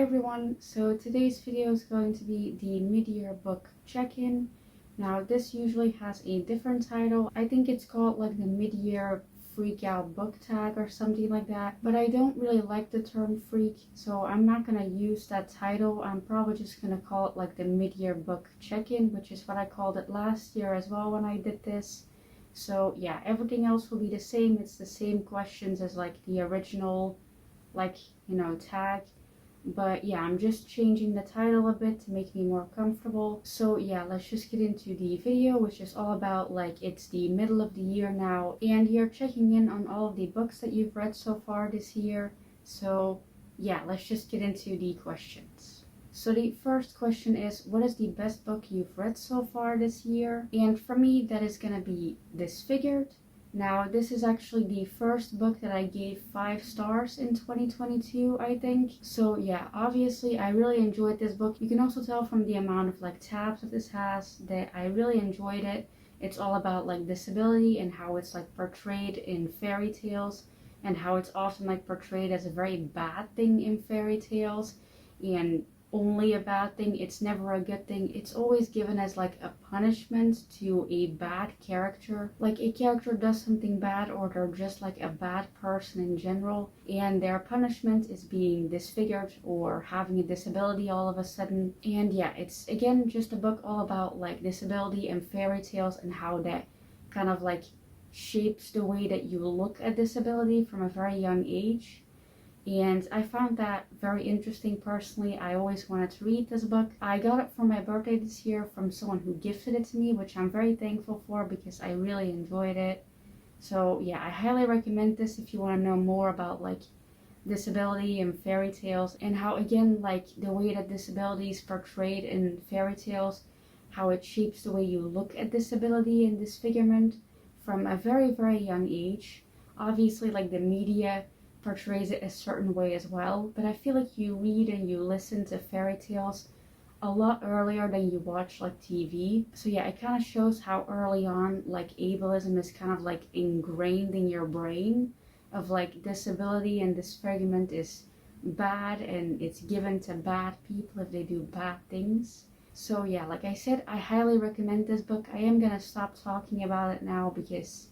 Hi everyone, so today's video is going to be the mid-year book check-in. Now this usually has a different title. I think it's called like the mid-year Freakout book tag or something like that, but I don't really like the term freak, so I'm not gonna use that title. I'm probably just gonna call it like the mid-year book check-in, which is what I called it last year as well when I did this. So yeah, everything else will be the same. It's the same questions as like the original tag. But yeah, I'm just changing the title a bit to make me more comfortable. So yeah, let's just get into the video, which is all about like it's the middle of the year now and you're checking in on all of the books that you've read so far this year. So yeah, let's just get into the questions. So the first question is, what is the best book you've read so far this year? And for me, that is gonna be Disfigured. Now, this is actually the first book that I gave 5 stars in 2022, I think. So yeah, obviously I really enjoyed this book. You can also tell from the amount of like tabs that this has that I really enjoyed it. It's all about like disability and how it's like portrayed in fairy tales and how it's often like portrayed as a very bad thing in fairy tales and only a bad thing. It's never a good thing. It's always given as like a punishment to a bad character. Like a character does something bad or they're just like a bad person in general and their punishment is being disfigured or having a disability all of a sudden. And yeah, it's again just a book all about like disability and fairy tales and how that kind of like shapes the way that you look at disability from a very young age. And I found that very interesting personally. I always wanted to read this book. I got it for my birthday this year from someone who gifted it to me, which I'm very thankful for because I really enjoyed it. So yeah, I highly recommend this if you want to know more about like disability and fairy tales and how again like the way that disability is portrayed in fairy tales, how it shapes the way you look at disability and disfigurement from a very young age. Obviously like the media portrays it a certain way as well, but I feel like you read and you listen to fairy tales a lot earlier than you watch like TV. So yeah, it kind of shows how early on like ableism is kind of like ingrained in your brain of like disability and disfigurement is bad and it's given to bad people if they do bad things. So yeah, like I said, I highly recommend this book. I am gonna stop talking about it now because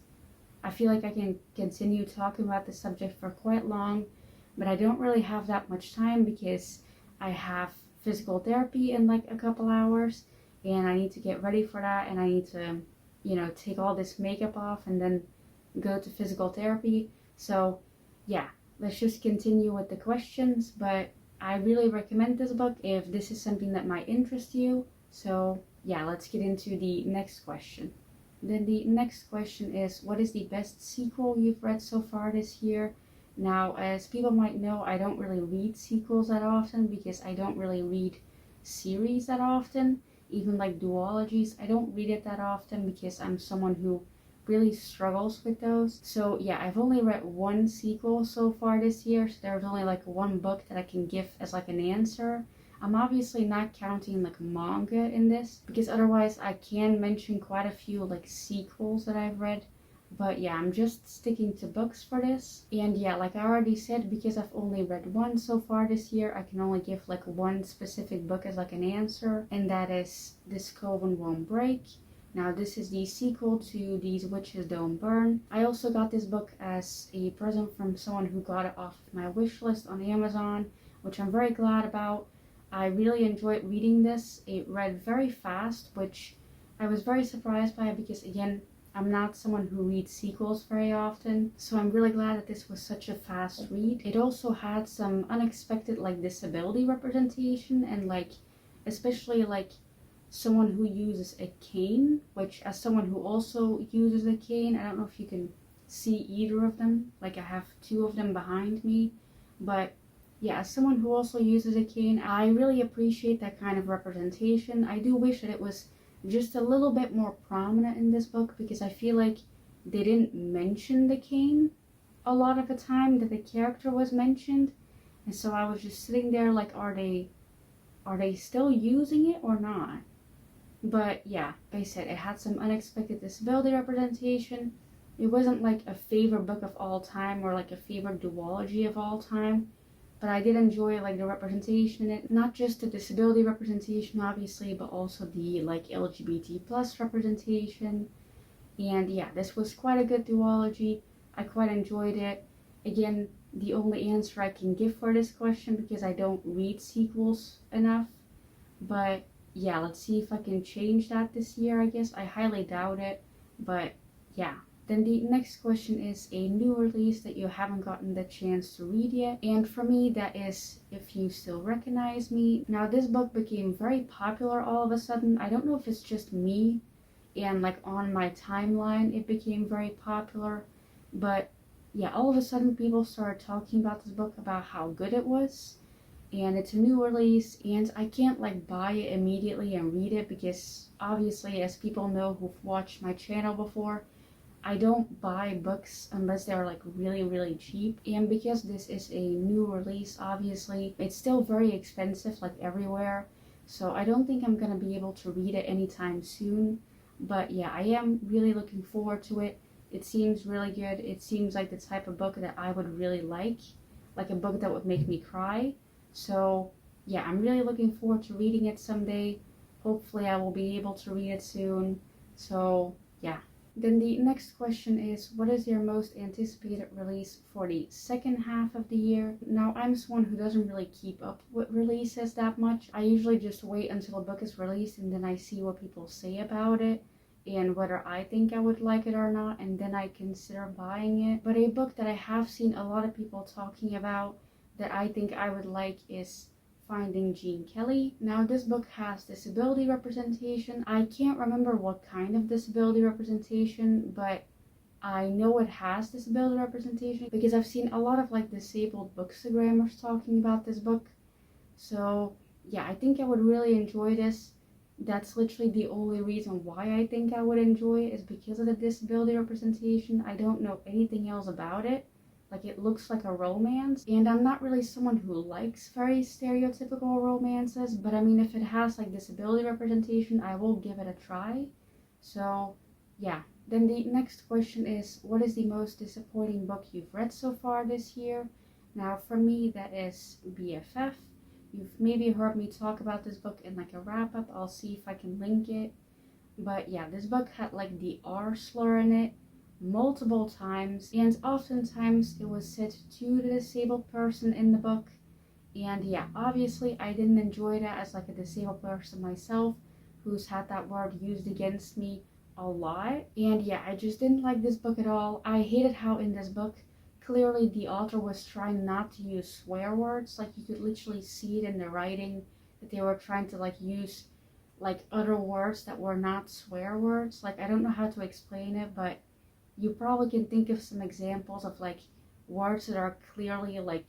I feel like I can continue talking about the subject for quite long, but I don't really have that much time because I have physical therapy in like a couple hours and I need to get ready for that and I need to, take all this makeup off and then go to physical therapy. So yeah, let's just continue with the questions, but I really recommend this book if this is something that might interest you. So yeah, let's get into the next question. Then the next question is, what is the best sequel you've read so far this year? Now, as people might know, I don't really read sequels that often because I don't really read series that often. Even like duologies, I don't read it that often because I'm someone who really struggles with those. So yeah, I've only read one sequel so far this year, so there's only like one book that I can give as like an answer. I'm obviously not counting like manga in this because otherwise I can mention quite a few like sequels that I've read. But yeah, I'm just sticking to books for this. And yeah, like I already said, because I've only read one so far this year, I can only give like one specific book as like an answer, and that is This Coven Won't Break. Now this is the sequel to These Witches Don't Burn. I also got this book as a present from someone who got it off my wish list on Amazon, which I'm very glad about. I really enjoyed reading this. It read very fast, which I was very surprised by because again, I'm not someone who reads sequels very often. So I'm really glad that this was such a fast read. It also had some unexpected like disability representation and like especially like someone who uses a cane, which as someone who also uses a cane, I don't know if you can see either of them. Like I have 2 of them behind me, but yeah, as someone who also uses a cane, I really appreciate that kind of representation. I do wish that it was just a little bit more prominent in this book because I feel like they didn't mention the cane a lot of the time that the character was mentioned. And so I was just sitting there like, are they still using it or not? But yeah, like I said, it had some unexpected disability representation. It wasn't like a favorite book of all time or like a favorite duology of all time. but I did enjoy like the representation in it, not just the disability representation obviously, but also the like LGBT plus representation. And yeah, this was quite a good duology. I quite enjoyed it. Again, the only answer I can give for this question, because I don't read sequels enough, but yeah, let's see if I can change that this year, I guess. I highly doubt it, but yeah. Then the next question is a new release that you haven't gotten the chance to read yet. And for me, that is If You Still Recognize Me. Now, this book became very popular all of a sudden. I don't know if it's just me and like on my timeline it became very popular, but yeah, all of a sudden people started talking about this book, about how good it was. And it's a new release, and I can't like buy it immediately and read it, because obviously, as people know who've watched my channel before, I don't buy books unless they're like really cheap. And because this is a new release, obviously it's still very expensive like everywhere, so I don't think I'm gonna be able to read it anytime soon. But yeah, I am really looking forward to it. It seems really good. It seems like the type of book that I would really like a book that would make me cry. So yeah, I'm really looking forward to reading it someday. Hopefully I will be able to read it soon. So yeah. Then the next question is, what is your most anticipated release for the second half of the year? Now, I'm someone who doesn't really keep up with releases that much. I usually just wait until a book is released and then I see what people say about it and whether I think I would like it or not, and then I consider buying it. But a book that I have seen a lot of people talking about that I think I would like is Finding Gene Kelly. Now, this book has disability representation. I can't remember what kind of disability representation, but I know it has disability representation because I've seen a lot of like disabled bookstagrammers talking about this book. So yeah, I think I would really enjoy this. That's literally the only reason why I think I would enjoy it, is because of the disability representation. I don't know anything else about it. Like, it looks like a romance, and I'm not really someone who likes very stereotypical romances, but I mean, if it has like disability representation, I will give it a try. So yeah. Then the next question is, what is the most disappointing book you've read so far this year? Now, for me, that is BFF. You've maybe heard me talk about this book in like a wrap up. I'll see if I can link it. But yeah, this book had like the R slur in it multiple times, and oftentimes it was said to the disabled person in the book. And yeah, obviously I didn't enjoy that as like a disabled person myself who's had that word used against me a lot. And yeah, I just didn't like this book at all. I hated how in this book clearly the author was trying not to use swear words. Like, you could literally see it in the writing that they were trying to like use like other words that were not swear words. Like, I don't know how to explain it, but you probably can think of some examples of like words that are clearly like,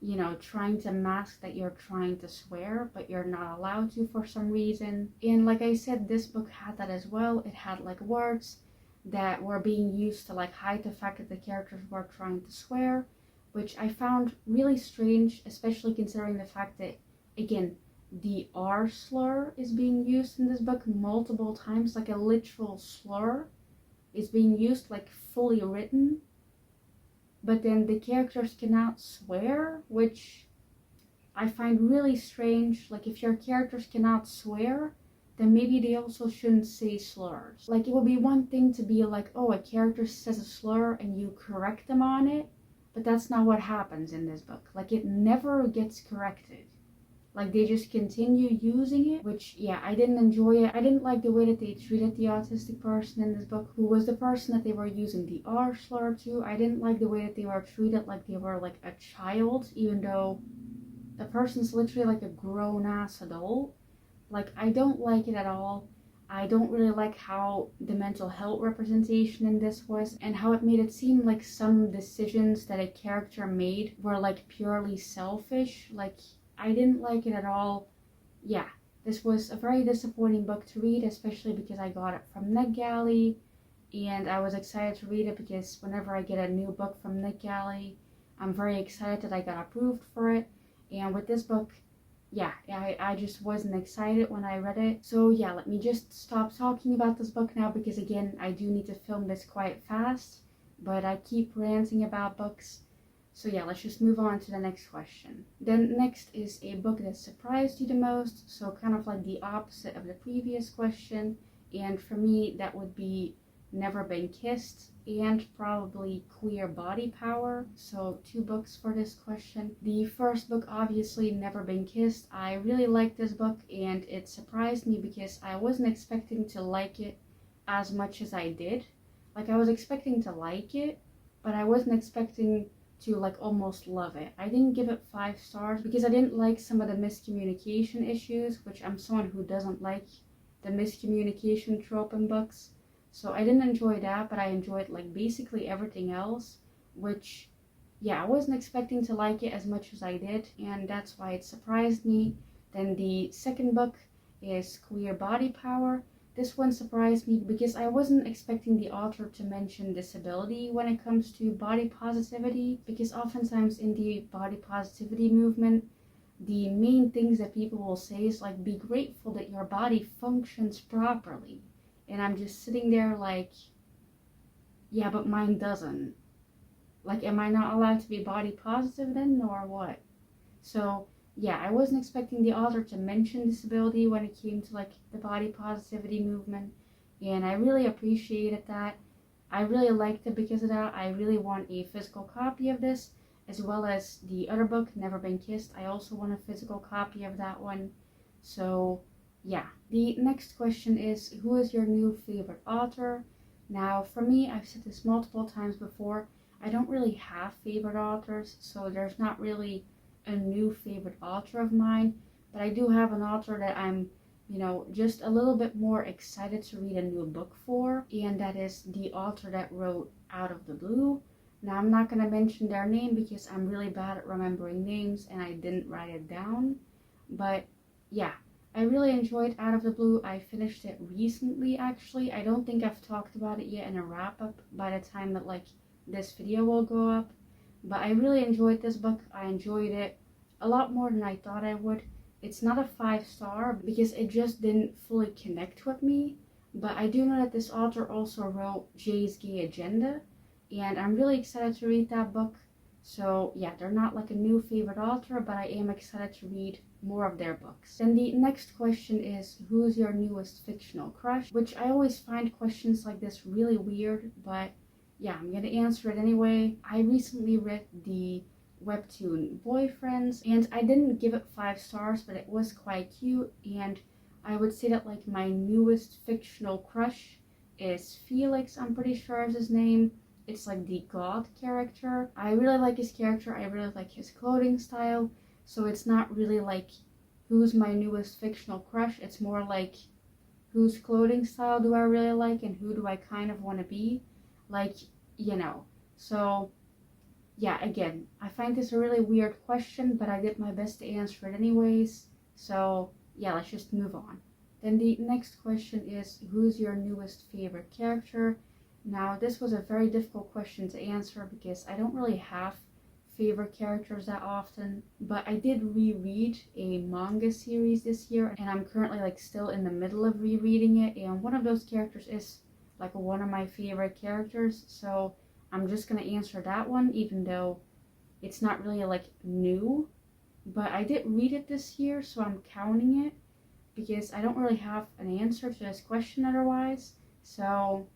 you know, trying to mask that you're trying to swear, but you're not allowed to for some reason. And like I said, this book had that as well. It had like words that were being used to like hide the fact that the characters were trying to swear, which I found really strange, especially considering the fact that, again, the R slur is being used in this book multiple times, like a literal slur is being used, like fully written, but then the characters cannot swear, which I find really strange. Like, if your characters cannot swear, then maybe they also shouldn't say slurs. Like, it would be one thing to be like, oh, a character says a slur and you correct them on it, but that's not what happens in this book. Like, it never gets corrected. Like, they just continue using it, which, yeah, I didn't enjoy it. I didn't like the way that they treated the autistic person in this book, who was the person that they were using the R slur to. I didn't like the way that they were treated like they were like a child, even though the person's literally like a grown-ass adult. Like, I don't like it at all. I don't really like how the mental health representation in this was, and how it made it seem like some decisions that a character made were like purely selfish. Like, I didn't like it at all. Yeah, this was a very disappointing book to read, especially because I got it from NetGalley, and I was excited to read it because whenever I get a new book from NetGalley, I'm very excited that I got approved for it. And with this book, yeah, I just wasn't excited when I read it. So yeah, let me just stop talking about this book now, because again, I do need to film this quite fast, but I keep ranting about books. So yeah, let's just move on to the next question. Then next is a book that surprised you the most, so kind of like the opposite of the previous question, and for me that would be Never Been Kissed and probably Queer Body Power. So 2 books for this question. The first book, obviously Never Been Kissed. I really liked this book and it surprised me because I wasn't expecting to like it as much as I did. Like I was expecting to like it, but I wasn't expecting to like almost love it. I didn't give it 5 stars because I didn't like some of the miscommunication issues, which I'm someone who doesn't like the miscommunication trope in books. So I didn't enjoy that, but I enjoyed like basically everything else, which yeah, I wasn't expecting to like it as much as I did, and that's why it surprised me. Then the second book is Queer Body Power. This one surprised me because I wasn't expecting the author to mention disability when it comes to body positivity, because oftentimes in the body positivity movement, the main things that people will say is like, be grateful that your body functions properly. And I'm just sitting there like, yeah, but mine doesn't. Like, am I not allowed to be body positive then, or what? So, yeah, I wasn't expecting the author to mention disability when it came to, like, the body positivity movement. And I really appreciated that. I really liked it because of that. I really want a physical copy of this, as well as the other book, Never Been Kissed. I also want a physical copy of that one. So, yeah, the next question is, who is your new favorite author? Now, for me, I've said this multiple times before, I don't really have favorite authors, so there's not really a new favorite author of mine, but I do have an author that I'm, just a little bit more excited to read a new book for, and that is the author that wrote Out of the Blue. Now, I'm not going to mention their name because I'm really bad at remembering names and I didn't write it down, but yeah. I really enjoyed Out of the Blue. I finished it recently, actually. I don't think I've talked about it yet in a wrap-up by the time that, like, this video will go up. But I really enjoyed this book. I enjoyed it a lot more than I thought I would. It's not a 5-star because it just didn't fully connect with me. But I do know that this author also wrote Jay's Gay Agenda. And I'm really excited to read that book. So yeah, they're not like a new favorite author, but I am excited to read more of their books. Then the next question is, who's your newest fictional crush? Which I always find questions like this really weird, but yeah, I'm gonna answer it anyway. I recently read the webtoon Boyfriends, and I didn't give it 5 stars, but it was quite cute, and I would say that like my newest fictional crush is Felix, I'm pretty sure is his name. It's like the god character. I really like his character. I really like his clothing style. So it's not really like who's my newest fictional crush. It's more like whose clothing style do I really like and who do I kind of want to be. Like, So yeah, again, I find this a really weird question, but I did my best to answer it anyways. So yeah, let's just move on. Then the next question is, who's your newest favorite character? Now, this was a very difficult question to answer because I don't really have favorite characters that often, but I did reread a manga series this year, and I'm currently like still in the middle of rereading it, and one of those characters is like one of my favorite characters, so I'm just gonna answer that one, even though it's not really like new, but I did read it this year, so I'm counting it because I don't really have an answer to this question otherwise. So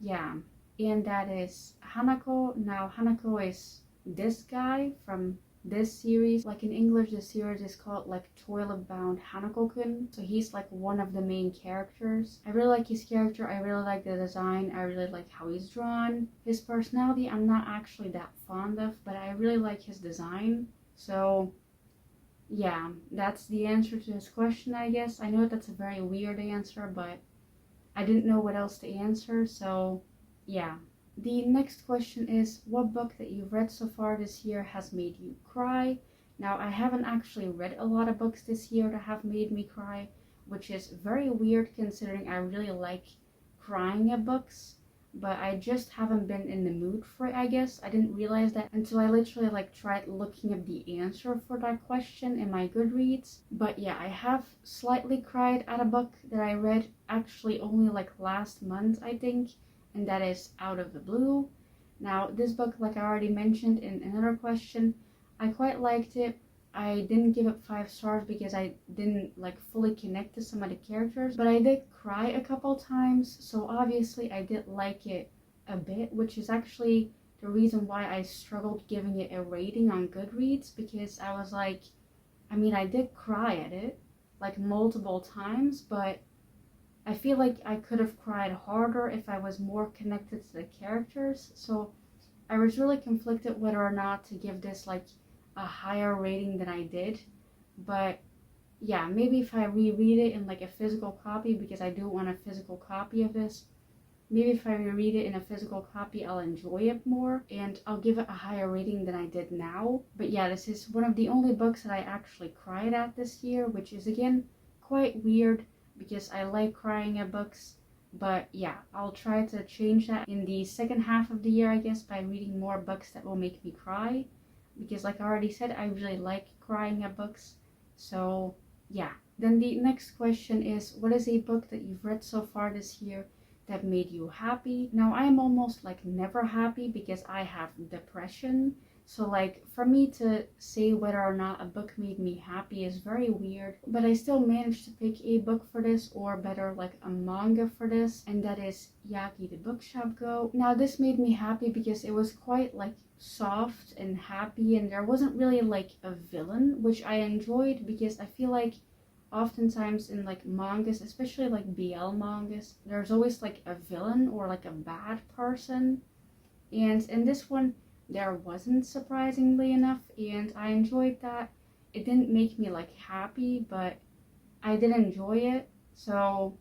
yeah, and that is Hanako. Now, Hanako is this guy from this series. Like in English, the series is called like Toilet Bound Hanako-kun. So he's like one of the main characters. I really like his character. I really like the design. I really like how he's drawn. His personality, I'm not actually that fond of, but I really like his design. So yeah, that's the answer to this question, I guess. I know that's a very weird answer, but I didn't know what else to answer, so yeah. The next question is, what book that you've read so far this year has made you cry? Now, I haven't actually read a lot of books this year that have made me cry, which is very weird considering I really like crying at books, but I just haven't been in the mood for it, I guess. I didn't realize that until I literally like tried looking up the answer for that question in my Goodreads. But yeah, I have slightly cried at a book that I read actually only like last month, I think, and that is Out of the Blue. Now, this book, like I already mentioned in another question, I quite liked it. I didn't give it 5 stars because I didn't like fully connect to some of the characters, but I did cry a couple times, so obviously I did like it a bit, which is actually the reason why I struggled giving it a rating on Goodreads, because I was like, I mean, I did cry at it like multiple times, but I feel like I could have cried harder if I was more connected to the characters. So I was really conflicted whether or not to give this like a higher rating than I did. But yeah, maybe if I reread it in like a physical copy, because I do want a physical copy of this, maybe if I reread it in a physical copy, I'll enjoy it more and I'll give it a higher rating than I did now. But yeah, this is one of the only books that I actually cried at this year, which is again quite weird because I like crying at books. But yeah, I'll try to change that in the second half of the year, I guess, by reading more books that will make me cry. Because like I already said, I really like crying at books. So yeah. Then the next question is, what is a book that you've read so far this year that made you happy? Now, I am almost like never happy because I have depression. So like for me to say whether or not a book made me happy is very weird, but I still managed to pick a book for this, or better like a manga for this, and that is Yaki the Bookshop Go. Now this made me happy because it was quite like soft and happy, and there wasn't really like a villain, which I enjoyed because I feel like oftentimes in like mangas, especially like BL mangas, there's always like a villain or like a bad person, and in this one there wasn't, surprisingly enough, and I enjoyed that. It didn't make me like happy, but I did enjoy it. So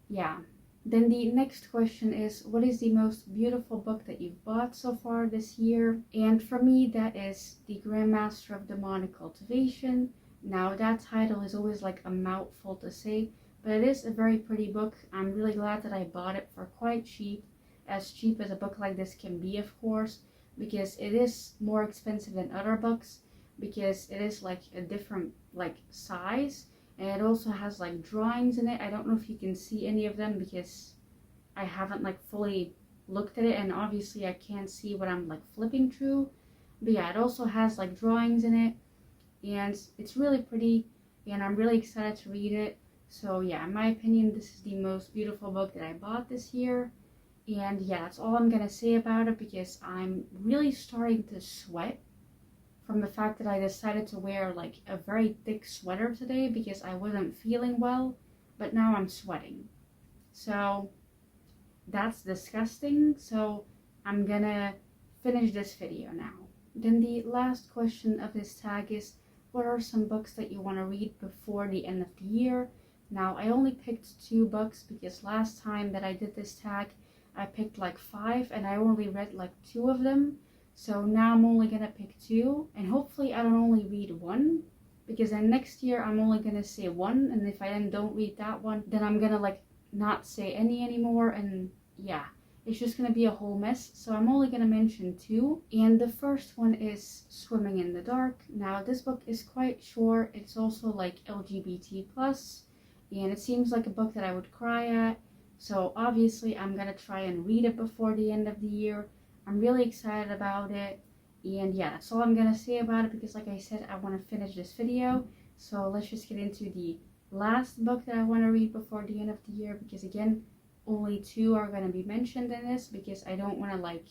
yeah. Then the next question is, what is the most beautiful book that you've bought so far this year? And for me, that is The Grandmaster of Demonic Cultivation. Now that title is always like a mouthful to say, but it is a very pretty book. I'm really glad that I bought it for quite cheap as a book like this can be, of course, because it is more expensive than other books, because it is like a different like size, and it also has like drawings in it. I don't know if you can see any of them because I haven't like fully looked at it, and obviously I can't see what I'm like flipping through, but yeah, it also has like drawings in it, and it's really pretty, and I'm really excited to read it. So yeah, in my opinion, this is the most beautiful book that I bought this year. And yeah, that's all I'm gonna say about it, because I'm really starting to sweat from the fact that I decided to wear like a very thick sweater today because I wasn't feeling well, but now I'm sweating. So that's disgusting. So I'm gonna finish this video now. Then the last question of this tag is, what are some books that you want to read before the end of the year? Now, I only picked 2 books because last time that I did this tag, I picked like 5 and I only read like 2 of them. So now I'm only gonna pick 2, and hopefully I don't only read 1, because then next year I'm only gonna say 1, and if I then don't read that one, then I'm gonna like not say any anymore, and yeah, it's just gonna be a whole mess. So I'm only gonna mention 2, and the first one is Swimming in the Dark. Now this book is quite short, it's also like LGBT+, and it seems like a book that I would cry at. So obviously I'm gonna try and read it before the end of the year. I'm really excited about it, and yeah, that's all I'm gonna say about it, because like I said, I want to finish this video. So let's just get into the last book that I want to read before the end of the year, because again, only 2 are gonna be mentioned in this, because I don't want to like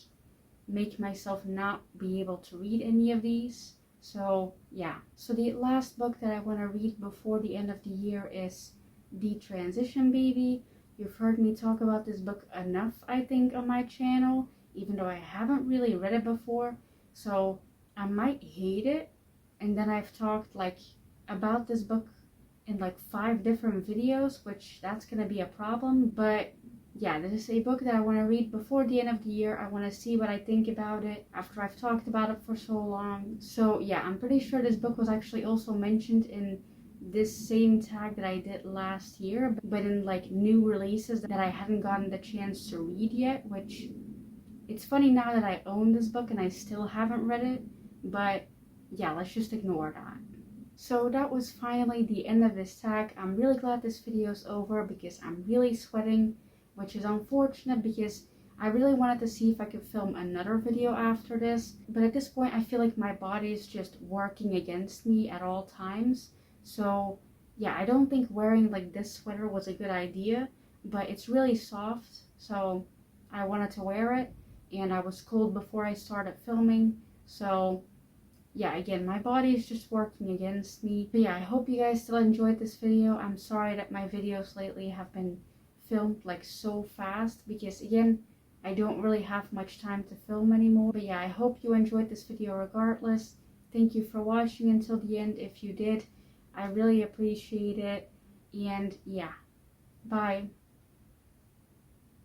make myself not be able to read any of these. So yeah, so the last book that I want to read before the end of the year is The Transition Baby. You've heard me talk about this book enough, I think, on my channel, even though I haven't really read it before. So I might hate it, and then I've talked like about this book in like 5 different videos, which that's gonna be a problem. But yeah, this is a book that I want to read before the end of the year. I want to see what I think about it after I've talked about it for so long. So yeah, I'm pretty sure this book was actually also mentioned in this same tag that I did last year, but in like new releases that I haven't gotten the chance to read yet, which it's funny now that I own this book and I still haven't read it, but yeah, let's just ignore that. So that was finally the end of this tag. I'm really glad this video is over because I'm really sweating, which is unfortunate because I really wanted to see if I could film another video after this, but at this point I feel like my body is just working against me at all times. So yeah, I don't think wearing like this sweater was a good idea, but it's really soft, so I wanted to wear it, and I was cold before I started filming, so yeah, again, my body is just working against me. But yeah, I hope you guys still enjoyed this video. I'm sorry that my videos lately have been filmed like so fast, because again, I don't really have much time to film anymore. But yeah, I hope you enjoyed this video regardless. Thank you for watching until the end. If you did, I really appreciate it. And yeah, bye.